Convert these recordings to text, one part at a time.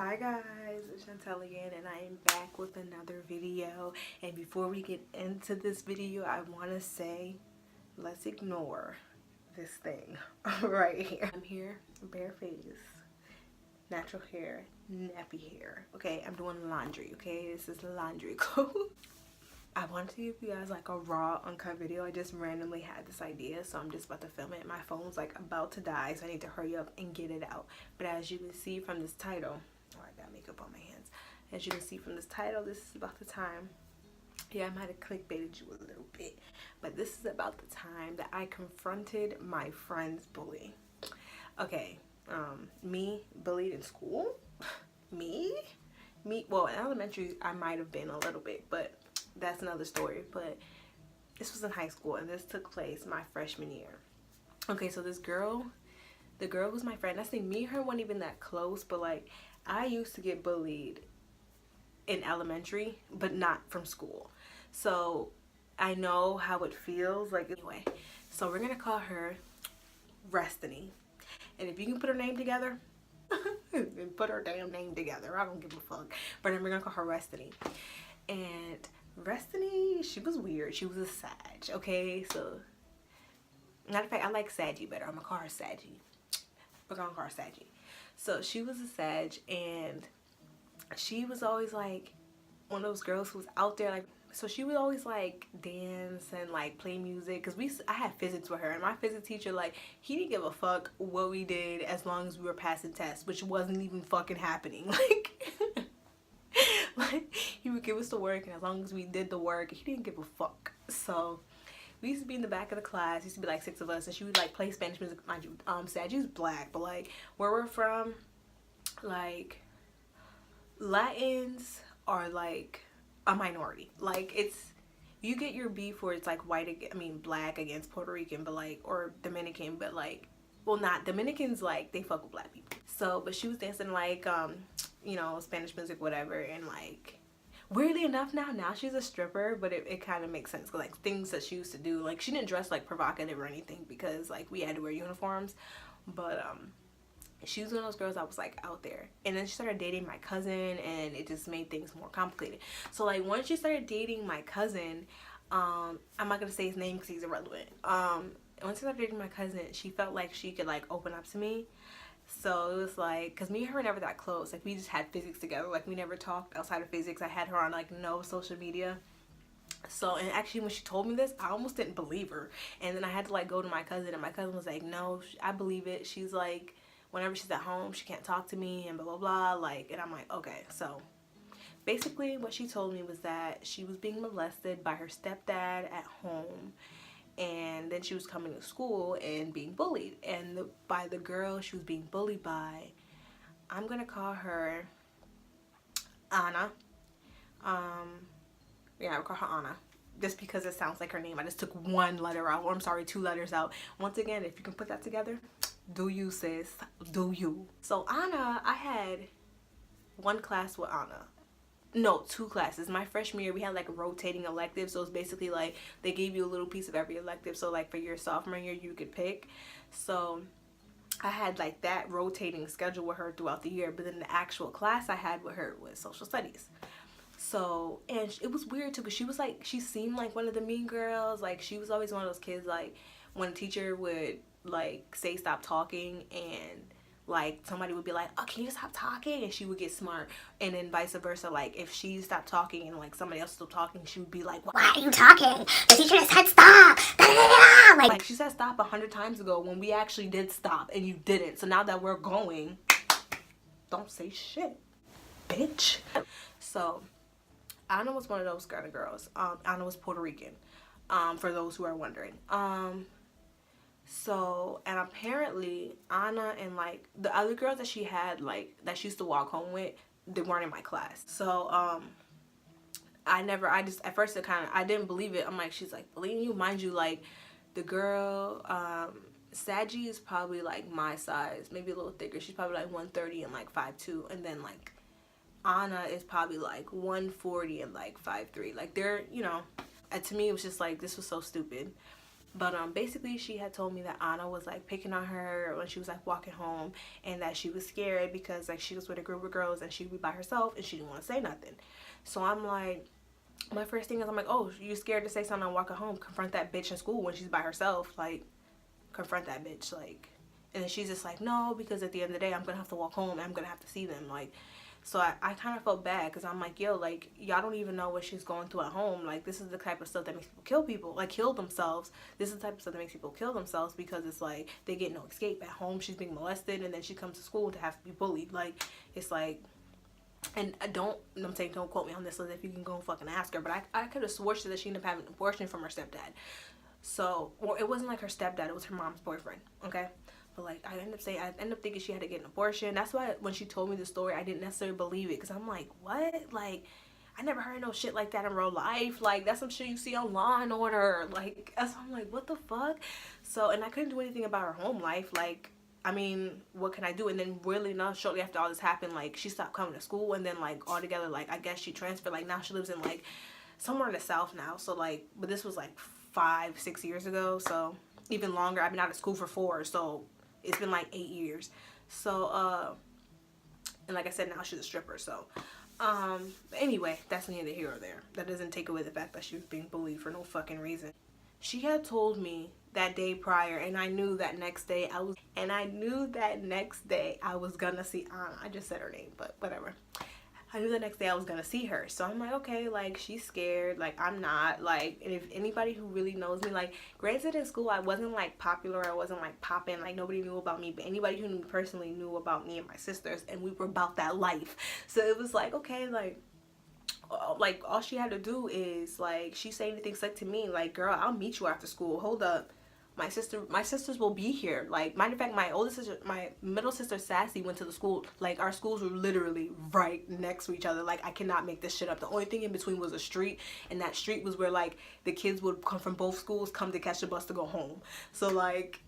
Hi guys, it's Chantel again and I am back with another video. And before we get into this video, I want to say let's ignore this thing right here. I'm here, bare face, natural hair, nappy hair. Okay, I'm doing laundry, okay? This is laundry clothes. I wanted to give you guys like a raw uncut video. I just randomly had this idea, so I'm just about to film it. My phone's like about to die, so I need to hurry up and get it out. But as you can see from this title, oh, I got makeup on my hands. As you can see from this title, this is about the time. Yeah, I might have clickbaited you a little bit, but this is about the time that I confronted my friend's bully. Okay, me bullied in school? me? Well, in elementary, I might have been a little bit, but that's another story. But this was in high school and this took place my freshman year. Okay, so this girl, the girl was my friend. I think me and her weren't even that close, but like I used to get bullied in elementary, but not from school. So I know how it feels. Like, anyway, so we're gonna call her Restiny. And if you can put her name together, then put her damn name together. I don't give a fuck. But then we're gonna call her Restiny. And Restiny, she was weird. She was a Sag, okay? So, matter of fact, I like Saggy better. I'm gonna call her Saggy. We're gonna call her Saggy. So, she was a Sag, and she was always like one of those girls who was out there, like, so she would always like dance and like play music, because I had physics with her, and my physics teacher, like, he didn't give a fuck what we did as long as we were passing tests, which wasn't even fucking happening. Like, he would give us the work, and as long as we did the work, he didn't give a fuck. So we used to be in the back of the class. Used to be like 6 of us, and she would like play Spanish music. Mind you, Sagi's black, but like where we're from, like Latins are like a minority. Like, it's, you get your beef where it's like black against Puerto Rican, but like, or Dominican, but like, well, not Dominicans, like they fuck with black people. So, but she was dancing like you know, Spanish music, whatever, and like, weirdly enough, now she's a stripper, but it kind of makes sense, because like things that she used to do, like she didn't dress like provocative or anything because like we had to wear uniforms, but she was one of those girls that was like out there. And then she started dating my cousin, and it just made things more complicated. So like once she started dating my cousin, I'm not gonna say his name because he's irrelevant. Once she started dating my cousin, she felt like she could like open up to me. So it was like, because me and her were never that close. Like, we just had physics together. Like, we never talked outside of physics. I had her on like no social media. So, and actually when she told me this, I almost didn't believe her. And then I had to like go to my cousin, and my cousin was like, no, I believe it. She's like, whenever she's at home, she can't talk to me and blah blah blah. Like, and I'm like, okay. So basically what she told me was that she was being molested by her stepdad at home, and then she was coming to school and being bullied, and by the girl she was being bullied by, I'm gonna call her Anna. Yeah, I'll call her Anna just because it sounds like her name. I just took one letter out, or I'm sorry, 2 letters out. Once again, if you can put that together, do you, sis, do you. So Anna, I had one class with Anna. No, 2 classes. My freshman year, we had like a rotating elective, so it's basically like they gave you a little piece of every elective. So like for your sophomore year, you could pick. So I had like that rotating schedule with her throughout the year, but then the actual class I had with her was social studies. So, and it was weird too, because she was like, she seemed like one of the mean girls. Like, she was always one of those kids, like when a teacher would like say stop talking, and like somebody would be like, oh, can you stop talking, and she would get smart. And then vice versa, like if she stopped talking and like somebody else still talking, she would be like, why are you talking, the teacher just said stop. Like she said stop 100 times ago when we actually did stop and you didn't. So now that we're going, don't say shit, bitch. So Anna was one of those kind of girls. Anna was Puerto Rican, for those who are wondering. So, and apparently Anna and like the other girls that she had, like that she used to walk home with, they weren't in my class. So at first I didn't believe it. I'm like, she's like bullying you? Mind you, like the girl, Saggy is probably like my size, maybe a little thicker. She's probably like 130 and like 5'2", and then like Anna is probably like 140 and like 5'3". Like, they're, you know, to me it was just like, this was so stupid. But basically she had told me that Anna was like picking on her when she was like walking home, and that she was scared because like she was with a group of girls and she would be by herself and she didn't want to say nothing. So I'm like, my first thing is I'm like, oh, you scared to say something on walking home? Confront that bitch in school when she's by herself. Like, confront that bitch. Like, and then she's just like, no, because at the end of the day I'm gonna have to walk home and I'm gonna have to see them. Like, so I kind of felt bad because I'm like, yo, like, y'all don't even know what she's going through at home. Like, this is the type of stuff that makes people kill people, like, kill themselves. This is the type of stuff that makes people kill themselves because it's like they get no escape. At home she's being molested and then she comes to school to have to be bullied. Like, it's like, and I'm saying don't quote me on this, if you can go and fucking ask her, but I could have swore that she ended up having an abortion from her stepdad. So, well, it wasn't like her stepdad, it was her mom's boyfriend, okay? But like, I ended up thinking she had to get an abortion. That's why when she told me the story, I didn't necessarily believe it, because I'm like, what? Like, I never heard no shit like that in real life. Like, that's some shit you see on Law and Order. Like, so I'm like, what the fuck? So, and I couldn't do anything about her home life. Like, I mean, what can I do? And then really enough, shortly after all this happened, like, she stopped coming to school, and then like altogether, like, I guess she transferred. Like, now she lives in like somewhere in the South now. So like, but this was like 5-6 years ago, so even longer. I've been out of school for 4, so it's been like 8 years. So and like I said, now she's a stripper. So anyway, that's neither here or there. That doesn't take away the fact that she was being bullied for no fucking reason. She had told me that day prior, and I knew that next day I was gonna see Anna. I just said her name, but whatever. I knew the next day I was gonna see her. So I'm like, okay, like, she's scared, like, I'm not, like, and if anybody who really knows me, like, granted in school I wasn't like popular, I wasn't like popping, like, nobody knew about me, but anybody who knew me personally knew about me and my sisters, and we were about that life. So it was like, okay, like all she had to do is, like, she say anything slick to me, like, girl, I'll meet you after school, hold up. My sisters will be here. Like, matter of fact, my middle sister Sassy went to the school. Like, our schools were literally right next to each other. Like, I cannot make this shit up. The only thing in between was a street, and that street was where like the kids would come from both schools, come to catch the bus to go home. So like,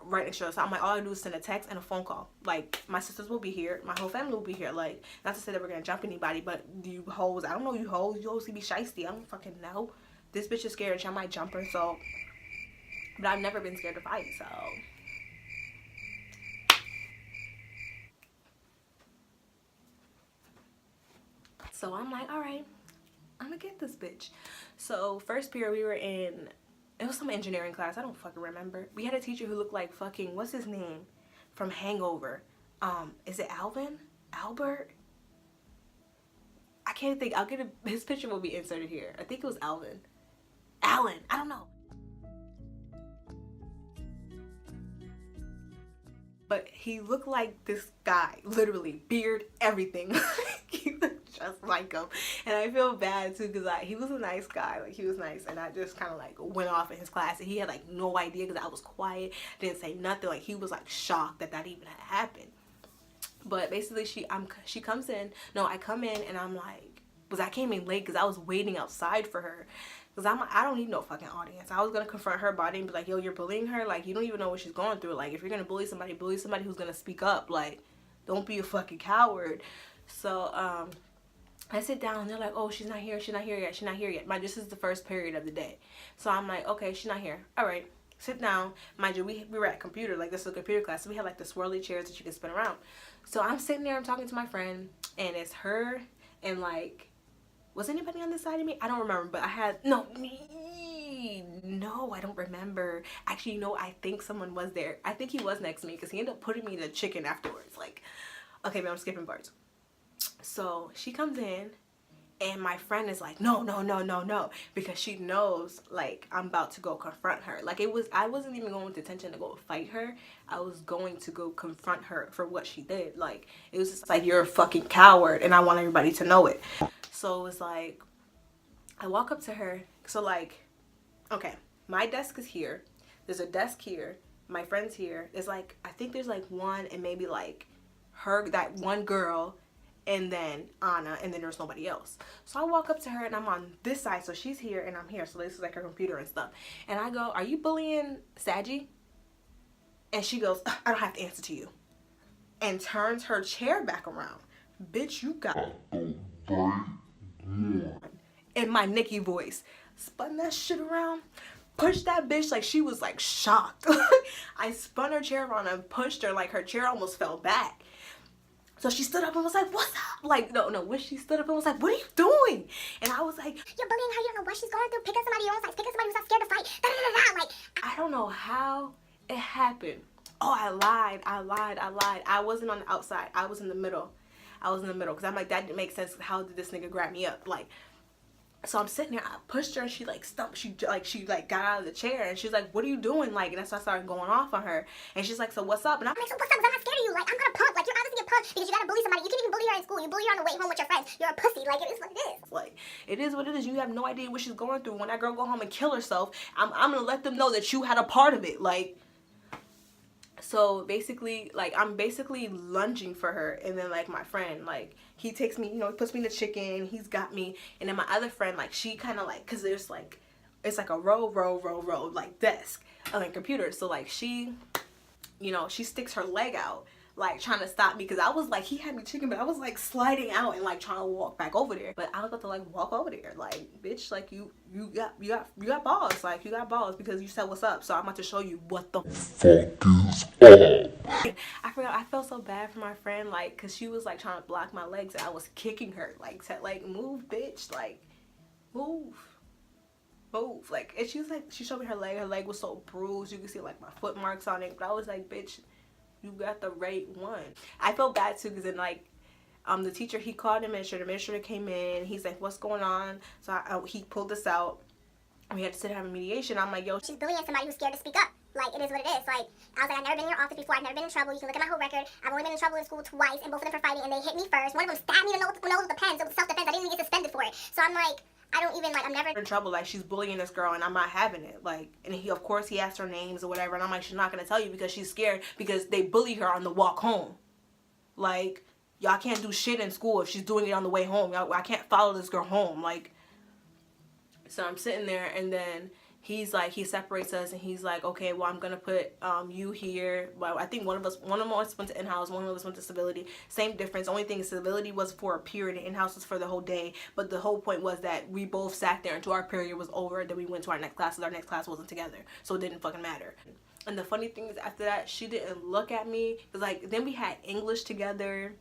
right next to us. So I'm like, all I do is send a text and a phone call. Like, my sisters will be here, my whole family will be here. Like, not to say that we're gonna jump anybody, but you hoes, I don't know, you hoes can be shiesty. I don't fucking know. This bitch is scared, and I might jump her. So. But I've never been scared to fight, so. So I'm like, all right, I'm gonna get this bitch. So first period we were in, it was some engineering class, I don't fucking remember. We had a teacher who looked like fucking, what's his name? From Hangover. Is it Alvin? Albert? I can't think, his picture will be inserted here. I think it was Alvin. Alan, I don't know. But he looked like this guy, literally, beard, everything. He looked just like him. And I feel bad too, because he was a nice guy, like, he was nice, and I just kind of like went off in his class, and he had like no idea because I was quiet, didn't say nothing. Like, he was like shocked that even had happened. But basically she comes in, no, I come in, and I'm like, because I came in late because I was waiting outside for her. Because I don't need no fucking audience. I was going to confront her body and be like, yo, you're bullying her? Like, you don't even know what she's going through. Like, if you're going to bully somebody who's going to speak up. Like, don't be a fucking coward. So, I sit down, and they're like, oh, she's not here yet. This is the first period of the day. So I'm like, okay, she's not here. All right, sit down. Mind you, we were at computer. Like, this is a computer class. So we had, like, the swirly chairs that you can spin around. So I'm sitting there, I'm talking to my friend, and it's her and, like, was anybody on this side of me? I don't remember, but I had, no, I don't remember. Actually, I think someone was there. I think he was next to me because he ended up putting me in the chicken afterwards. Like, okay, but I'm skipping parts. So she comes in, and my friend is like, no, because she knows, like, I'm about to go confront her. Like, I wasn't even going with the intention to go fight her. I was going to go confront her for what she did. Like, it was just like, you're a fucking coward, and I want everybody to know it. So it was like, I walk up to her. So like, okay, my desk is here. There's a desk here. My friend's here. There's like, I think there's like one and maybe like her, that one girl, and then Anna, and then there's nobody else. So I walk up to her, and I'm on this side. So she's here and I'm here. So this is like her computer and stuff. And I go, are you bullying Saji? And she goes, I don't have to answer to you. And turns her chair back around. Bitch, you got in my Nikki voice, spun that shit around, pushed that bitch like she was like shocked. I spun her chair around and pushed her like her chair almost fell back. So she stood up and was like, what's up? Like, no, when she stood up and was like, what are you doing? And I was like, you're bullying her, you don't know what she's going through. Pick up somebody your own size. Pick up somebody who's not scared to fight. Da, da, da, da. Like, I don't know how it happened. Oh, I lied. I wasn't on the outside. I was in the middle. Because I'm like, that didn't make sense. How did this nigga grab me up? Like, so I'm sitting there, I pushed her and she like stumped, she got out of the chair and she's like, what are you doing? Like, and that's why I started going off on her. And she's like, so what's up? And I'm like, so what's up? 'Cause I'm not scared of you. Like, I'm gonna punk. Like, you're obviously a punk because you gotta bully somebody. You can't even bully her in school. You bully her on the way home with your friends. You're a pussy. Like, it is what it is. Like, it is what it is. You have no idea what she's going through. When that girl go home and kill herself, I'm gonna let them know that you had a part of it. Like, so basically, like, I'm basically lunging for her, and then like my friend, like, he takes me, you know, he puts me in the chicken, he's got me, and then my other friend, like, she kind of like, cause there's like, it's like a row like desk on a computer, so like she, you know, she sticks her leg out, like trying to stop me, because I was like, he had me chicken, but I was like sliding out and like trying to walk back over there, but I was about to like walk over there, like, bitch, like you got balls, like you got balls because you said what's up, so I'm about to show you what the fuck is up. I forgot, I felt so bad for my friend, like, cause she was like trying to block my legs and I was kicking her, like, like, move, bitch, like, move, like, and she was like, she showed me her leg was so bruised, you could see like my foot marks on it, but I was like, bitch, you got the right one. I felt bad too, because then like the teacher, he called the administrator came in, he's like, what's going on? So he pulled this out and we had to sit down and have a mediation. I'm like, yo, she's bullying somebody who's scared to speak up. Like, it is what it is. Like, I was like, I've never been in your office before, I've never been in trouble, you can look at my whole record, I've only been in trouble in school twice, and both of them for fighting, and they hit me first. One of them stabbed me in the nose with the pen, so it was self-defense. I didn't even get suspended for it. So I'm like, I don't even, like, I'm never in trouble. Like, she's bullying this girl and I'm not having it. Like, and he, of course, he asked her names or whatever, and I'm like, she's not gonna tell you because she's scared, because they bully her on the walk home. Like, y'all can't do shit in school if she's doing it on the way home. Y'all, I can't follow this girl home. Like, so I'm sitting there, and then he's like, he separates us and he's like, okay, well, I'm gonna put you here. Well, I think one of us went to in-house, one of us went to civility. Same difference. Only thing is civility was for a period and in-house was for the whole day. But the whole point was that we both sat there until our period was over. Then we went to our next classes. Our next class wasn't together, so it didn't fucking matter. And the funny thing is, after that, she didn't look at me. Cause like, then we had English together.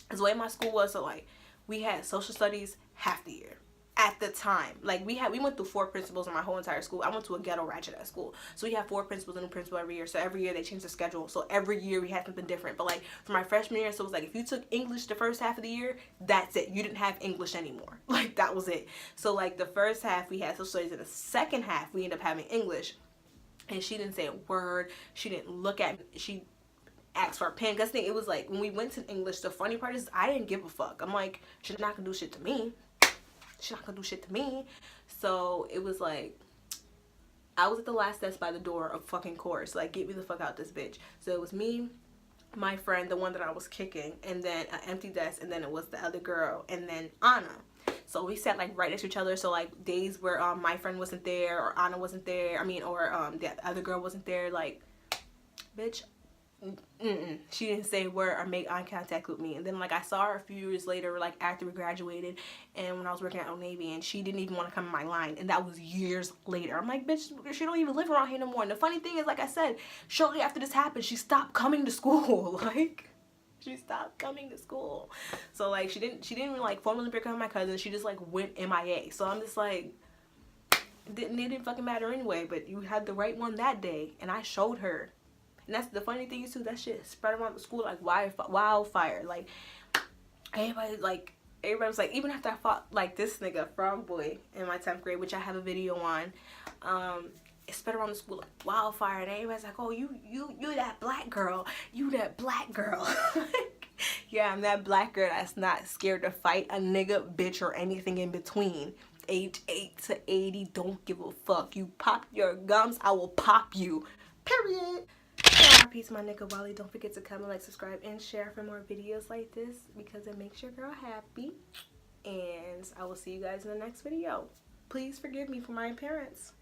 Cause the way my school was, so like, we had social studies half the year. At the time, like, we went through 4 principals in my whole entire school. I went to a ghetto ratchet at school, so we had 4 principals and a new principal every year. So every year they changed the schedule, so every year we had something different. But like, for my freshman year, so it was like, if you took English the first half of the year, that's it, you didn't have English anymore. Like, that was it. So like, the first half we had social studies, and the second half we ended up having English. And she didn't say a word, she didn't look at me, she asked for a pen. Because it was like, when we went to English, the funny part is I didn't give a fuck. I'm like, she's not gonna do shit to me. She's not gonna do shit to me. So it was like, I was at the last desk by the door of fucking course, like, get me the fuck out this bitch. So it was me, my friend, the one that I was kicking, and then an empty desk, and then it was the other girl, and then Anna. So we sat like right next to each other. So like, days where my friend wasn't there, or Anna wasn't there, I mean, or the other girl wasn't there, like, bitch, she didn't say a word or make eye contact with me. And then like, I saw her a few years later, like after we graduated, and when I was working at Old Navy, and she didn't even want to come in my line, and that was years later. I'm like, bitch, she don't even live around here no more. And the funny thing is, like I said, shortly after this happened, she stopped coming to school. Like, she stopped coming to school. So like, she didn't even like formally break up with my cousin. She just like went MIA. So I'm just like, it didn't fucking matter anyway. But you had the right one that day, and I showed her. And that's the funny thing is too, that shit spread around the school like wildfire. Like, everybody was like, even after I fought like this nigga Frog Boy in my 10th grade, which I have a video on, it spread around the school like wildfire, and everybody's like, oh, you that black girl, you that black girl. Yeah, I'm that black girl that's not scared to fight a nigga, bitch, or anything in between. Age 8 to 80, don't give a fuck. You pop your gums, I will pop you. Period. Peace, my nigga Wally. Don't forget to comment, like, subscribe, and share for more videos like this, because it makes your girl happy. And I will see you guys in the next video. Please forgive me for my appearance.